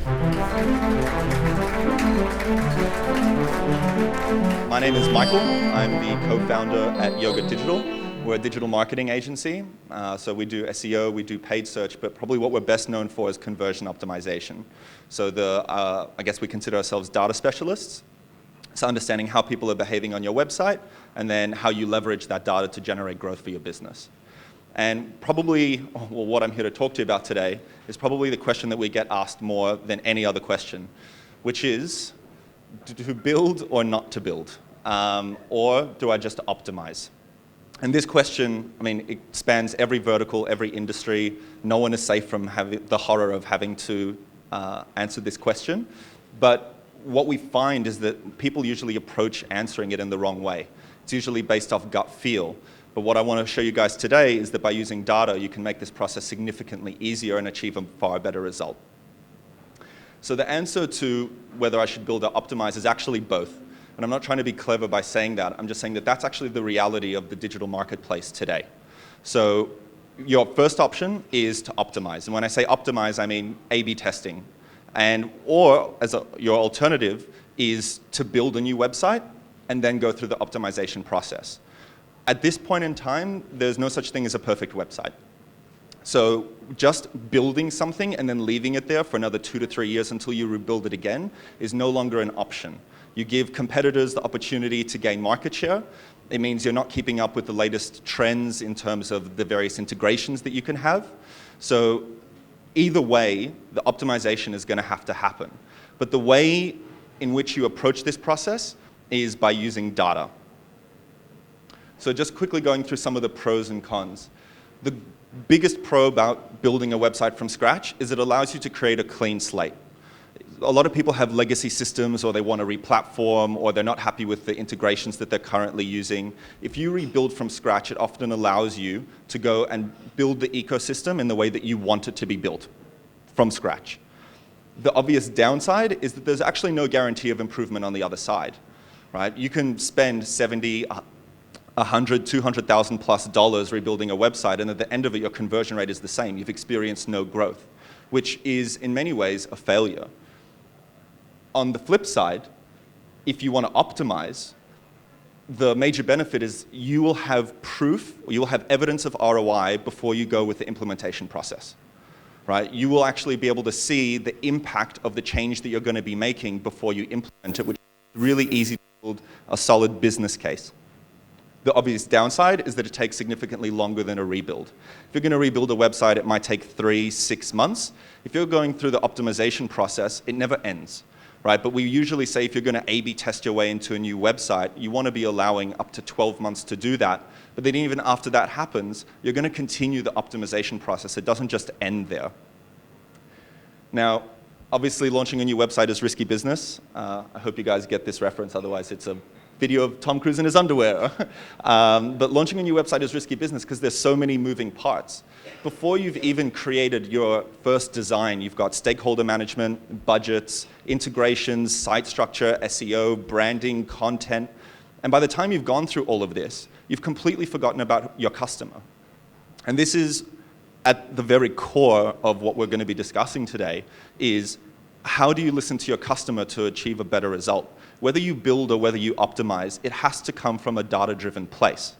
My name is Michael. I'm the co-founder at Yoghurt Digital. We're a digital marketing agency, so we do SEO, we do paid search, but probably what we're best known for is conversion optimization. So I guess we consider ourselves data specialists. So understanding how people are behaving on your website and then how you leverage that data to generate growth for your business. And probably, well, what I'm here to talk to you about today is probably the question that we get asked more than any other question, which is, to build or not to build? Or do I just optimize? And this question, I mean, it spans every vertical, every industry. No one is safe from the horror of having to answer this question. But what we find is that people usually approach answering it in the wrong way. It's usually based off gut feel. But what I want to show you guys today is that by using data, you can make this process significantly easier and achieve a far better result. So the answer to whether I should build or optimize is actually both. And I'm not trying to be clever by saying that. I'm just saying that that's actually the reality of the digital marketplace today. So your first option is to optimize. And when I say optimize, I mean A/B testing. Or your alternative is to build a new website and then go through the optimization process. At this point in time, there's no such thing as a perfect website. So just building something and then leaving it there for another 2 to 3 years until you rebuild it again is no longer an option. You give competitors the opportunity to gain market share. It means you're not keeping up with the latest trends in terms of the various integrations that you can have. So either way, the optimization is going to have to happen. But the way in which you approach this process is by using data. So just quickly going through some of the pros and cons. The biggest pro about building a website from scratch is it allows you to create a clean slate. A lot of people have legacy systems, or they want to re-platform, or they're not happy with the integrations that they're currently using. If you rebuild from scratch, it often allows you to go and build the ecosystem in the way that you want it to be built from scratch. The obvious downside is that there's actually no guarantee of improvement on the other side, right? You can spend $70, $100,000, $200,000 plus rebuilding a website, and at the end of it, your conversion rate is the same. You've experienced no growth, which is in many ways a failure. On the flip side, if you want to optimize, the major benefit is you will have proof, or you will have evidence of ROI before you go with the implementation process, right? You will actually be able to see the impact of the change that you're going to be making before you implement it, which is really easy to build a solid business case. The obvious downside is that it takes significantly longer than a rebuild. If you're going to rebuild a website, it might take 3-6 months. If you're going through the optimization process, it never ends. Right? But we usually say if you're going to A/B test your way into a new website, you want to be allowing up to 12 months to do that. But then even after that happens, you're going to continue the optimization process. It doesn't just end there. Now, obviously, launching a new website is risky business. I hope you guys get this reference. Otherwise, it's a video of Tom Cruise in his underwear. But launching a new website is risky business because there's so many moving parts. Before you've even created your first design, you've got stakeholder management, budgets, integrations, site structure, SEO, branding, content. And by the time you've gone through all of this, you've completely forgotten about your customer. And this is at the very core of what we're going to be discussing today, is how do you listen to your customer to achieve a better result? Whether you build or whether you optimize, it has to come from a data-driven place.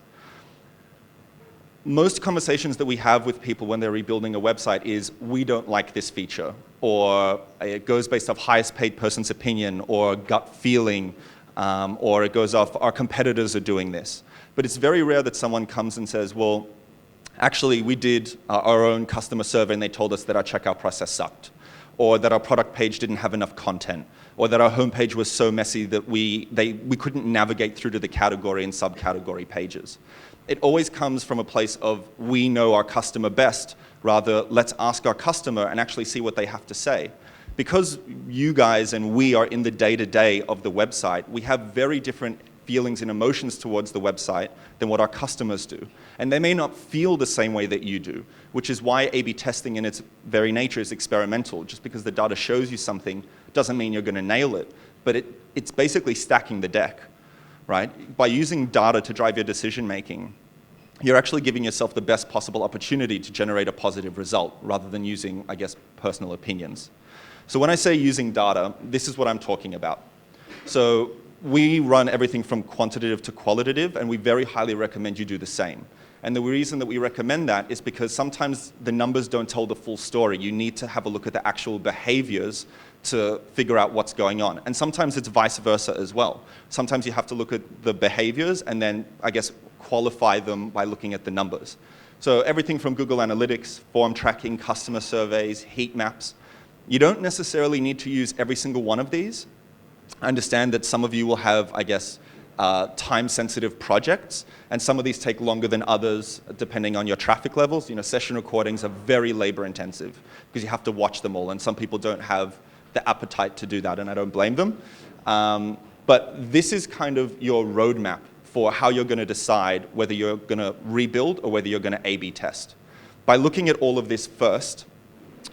Most conversations that we have with people when they're rebuilding a website is, we don't like this feature, or it goes based off highest paid person's opinion, or gut feeling, or it goes off, our competitors are doing this. But it's very rare that someone comes and says, well, actually, we did our own customer survey and they told us that our checkout process sucked, or that our product page didn't have enough content, or that our homepage was so messy that we couldn't navigate through to the category and subcategory pages. It always comes from a place of, we know our customer best, rather, let's ask our customer and actually see what they have to say. Because you guys and we are in the day-to-day of the website, we have very different feelings and emotions towards the website than what our customers do. And they may not feel the same way that you do, which is why A/B testing in its very nature is experimental. Just because the data shows you something doesn't mean you're going to nail it, but it's basically stacking the deck, right? By using data to drive your decision making, you're actually giving yourself the best possible opportunity to generate a positive result rather than using, I guess, personal opinions. So when I say using data, this is what I'm talking about. So we run everything from quantitative to qualitative, and we very highly recommend you do the same. And the reason that we recommend that is because sometimes the numbers don't tell the full story. You need to have a look at the actual behaviors to figure out what's going on. And sometimes it's vice versa as well. Sometimes you have to look at the behaviors and then, I guess, qualify them by looking at the numbers. So everything from Google Analytics, form tracking, customer surveys, heat maps. You don't necessarily need to use every single one of these. I understand that some of you will have, I guess, time-sensitive projects, and some of these take longer than others depending on your traffic levels. You know, session recordings are very labor-intensive because you have to watch them all, and some people don't have the appetite to do that, and I don't blame them. But this is kind of your roadmap for how you're going to decide whether you're going to rebuild or whether you're going to A/B test. By looking at all of this first,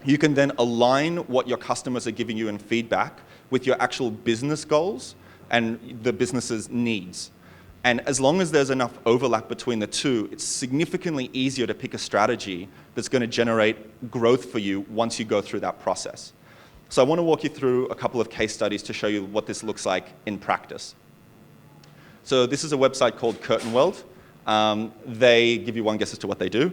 you can then align what your customers are giving you in feedback with your actual business goals and the business's needs. And as long as there's enough overlap between the two, it's significantly easier to pick a strategy that's going to generate growth for you once you go through that process. So I want to walk you through a couple of case studies to show you what this looks like in practice. So this is a website called Curtain World. They give you one guess as to what they do.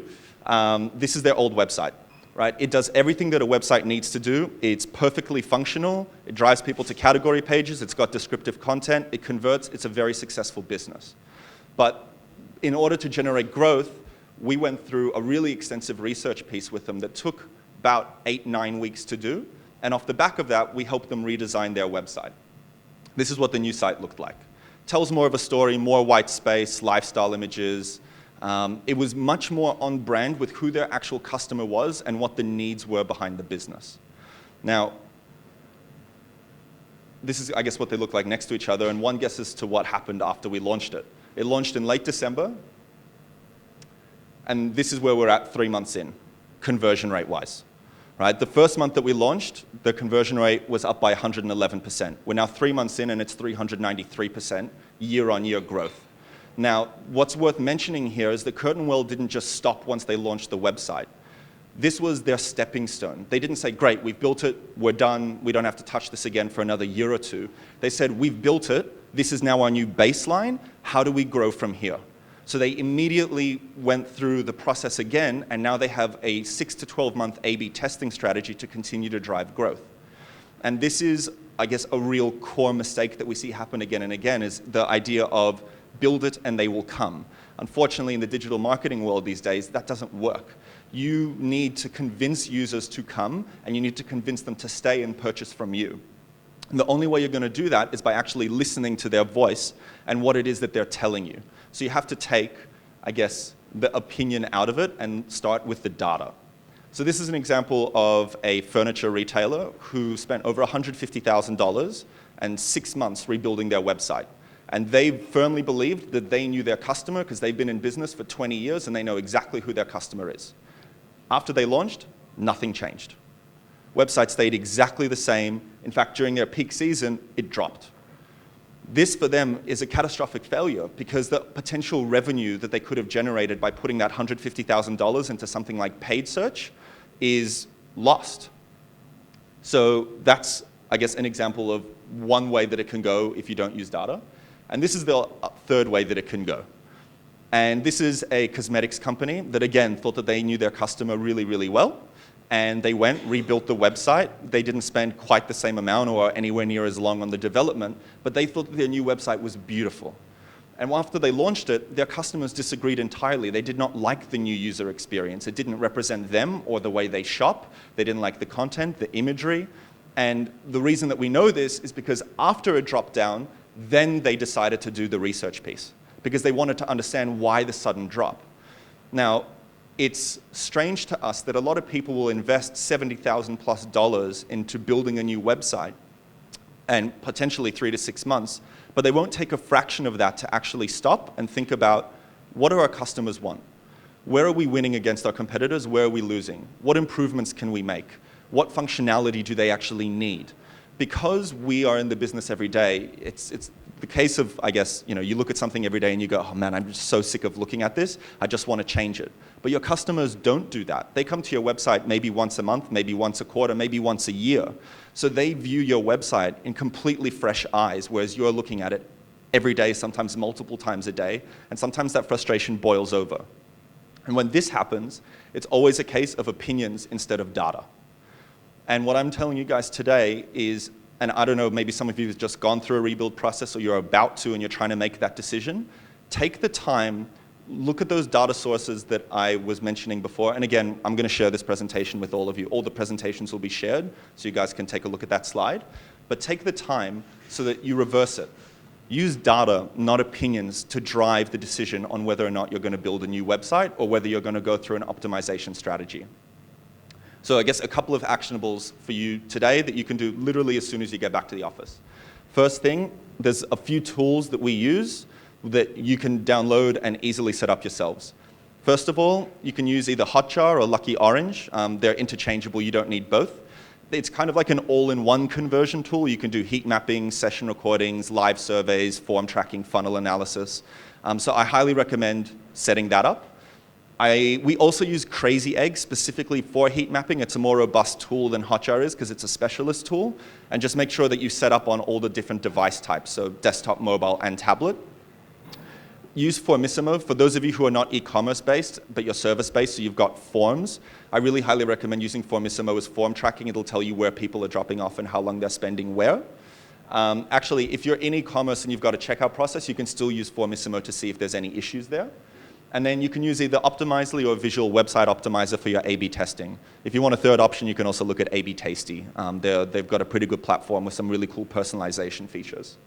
This is their old website. Right? It does everything that a website needs to do. It's perfectly functional. It drives people to category pages. It's got descriptive content. It converts. It's a very successful business. But in order to generate growth, we went through a really extensive research piece with them that took about 8-9 weeks to do. And off the back of that, we helped them redesign their website. This is what the new site looked like. Tells more of a story, more white space, lifestyle images. It was much more on brand with who their actual customer was and what the needs were behind the business. Now, this is, I guess, what they look like next to each other, and one guess as to what happened after we launched it. It launched in late December, and this is where we're at 3 months in, conversion rate-wise. Right? The first month that we launched, the conversion rate was up by 111%. We're now 3 months in, and it's 393% year-on-year growth. Now, what's worth mentioning here is that Curtain World didn't just stop once they launched the website. This was their stepping stone. They didn't say, great, we've built it, we're done, we don't have to touch this again for another year or two. They said, we've built it, this is now our new baseline, how do we grow from here? So they immediately went through the process again, and now they have a 6 to 12 month A/B testing strategy to continue to drive growth. And this is, I guess, a real core mistake that we see happen again and again, is the idea of build it and they will come. Unfortunately, in the digital marketing world these days, that doesn't work. You need to convince users to come, and you need to convince them to stay and purchase from you. And the only way you're going to do that is by actually listening to their voice and what it is that they're telling you. So you have to take, I guess, the opinion out of it and start with the data. So this is an example of a furniture retailer who spent over $150,000 and 6 months rebuilding their website. And they firmly believed that they knew their customer because they've been in business for 20 years and they know exactly who their customer is. After they launched, nothing changed. Website stayed exactly the same. In fact, during their peak season, it dropped. This for them is a catastrophic failure because the potential revenue that they could have generated by putting that $150,000 into something like paid search is lost. So that's, I guess, an example of one way that it can go if you don't use data. And this is the third way that it can go. And this is a cosmetics company that, again, thought that they knew their customer really, really well. And they went, rebuilt the website. They didn't spend quite the same amount or anywhere near as long on the development, but they thought that their new website was beautiful. And after they launched it, their customers disagreed entirely. They did not like the new user experience. It didn't represent them or the way they shop. They didn't like the content, the imagery. And the reason that we know this is because after it dropped down, then they decided to do the research piece because they wanted to understand why the sudden drop. Now, it's strange to us that a lot of people will invest $70,000+ into building a new website and potentially 3 to 6 months, but they won't take a fraction of that to actually stop and think about what do our customers want? Where are we winning against our competitors? Where are we losing? What improvements can we make? What functionality do they actually need? Because we are in the business every day, the case of, I guess, you look at something every day and you go, oh man, I'm just so sick of looking at this, I just want to change it. But your customers don't do that. They come to your website maybe once a month, maybe once a quarter, maybe once a year. So they view your website in completely fresh eyes, whereas you're looking at it every day, sometimes multiple times a day, and sometimes that frustration boils over. And when this happens, it's always a case of opinions instead of data. And what I'm telling you guys today is, and I don't know, maybe some of you have just gone through a rebuild process or you're about to and you're trying to make that decision, take the time, look at those data sources that I was mentioning before. And again, I'm going to share this presentation with all of you. All the presentations will be shared, so you guys can take a look at that slide. But take the time so that you reverse it. Use data, not opinions, to drive the decision on whether or not you're going to build a new website or whether you're going to go through an optimization strategy. So I guess a couple of actionables for you today that you can do literally as soon as you get back to the office. First thing, there's a few tools that we use that you can download and easily set up yourselves. First of all, you can use either Hotjar or Lucky Orange. They're interchangeable, you don't need both. It's kind of like an all-in-one conversion tool. You can do heat mapping, session recordings, live surveys, form tracking, funnel analysis. So I highly recommend setting that up. We also use Crazy Egg specifically for heat mapping. It's a more robust tool than Hotjar is because it's a specialist tool. And just make sure that you set up on all the different device types, so desktop, mobile, and tablet. Use Formissimo. For those of you who are not e-commerce based, but you're service based, so you've got forms, I really highly recommend using Formissimo as form tracking. It'll tell you where people are dropping off and how long they're spending where. Actually, if you're in e-commerce and you've got a checkout process, you can still use Formissimo to see if there's any issues there. And then you can use either Optimizely or Visual Website Optimizer for your A/B testing. If you want a third option, you can also look at A/B Tasty. They've got a pretty good platform with some really cool personalization features.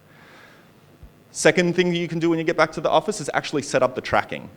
Second thing you can do when you get back to the office is actually set up the tracking.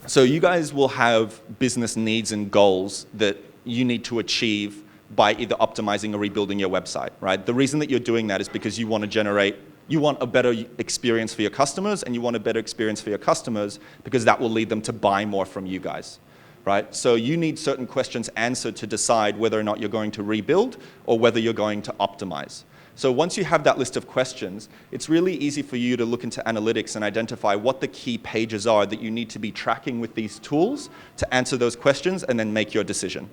So you guys will have business needs and goals that you need to achieve by either optimizing or rebuilding your website, right? The reason that you're doing that is because you want a better experience for your customers, and you want a better experience for your customers because that will lead them to buy more from you guys, right? So you need certain questions answered to decide whether or not you're going to rebuild or whether you're going to optimize. So once you have that list of questions, it's really easy for you to look into analytics and identify what the key pages are that you need to be tracking with these tools to answer those questions and then make your decision.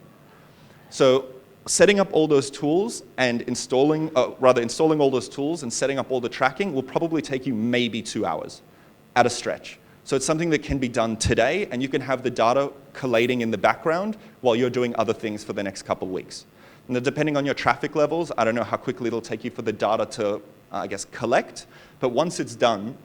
So setting up all those tools and installing all those tools and setting up all the tracking will probably take you maybe 2 hours at a stretch. So it's something that can be done today, and you can have the data collating in the background while you're doing other things for the next couple of weeks. Now, depending on your traffic levels, I don't know how quickly it'll take you for the data to, collect, but once it's done,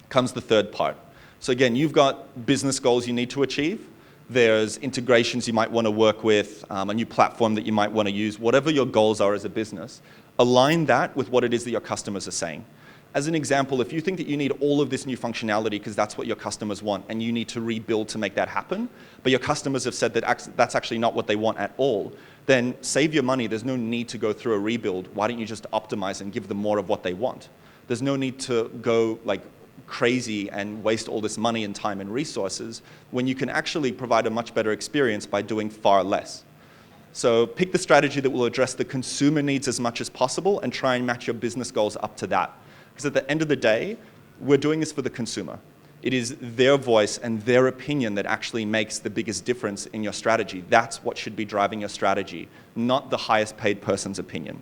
comes the third part. So again, you've got business goals you need to achieve. There's integrations you might want to work with, a new platform that you might want to use. Whatever your goals are as a business, align that with what it is that your customers are saying. As an example, if you think that you need all of this new functionality because that's what your customers want and you need to rebuild to make that happen, but your customers have said that that's actually not what they want at all, then save your money. There's no need to go through a rebuild. Why don't you just optimize and give them more of what they want? There's no need to go crazy and waste all this money and time and resources when you can actually provide a much better experience by doing far less. So pick the strategy that will address the consumer needs as much as possible and try and match your business goals up to that. Because at the end of the day, we're doing this for the consumer. It is their voice and their opinion that actually makes the biggest difference in your strategy. That's what should be driving your strategy, not the highest paid person's opinion.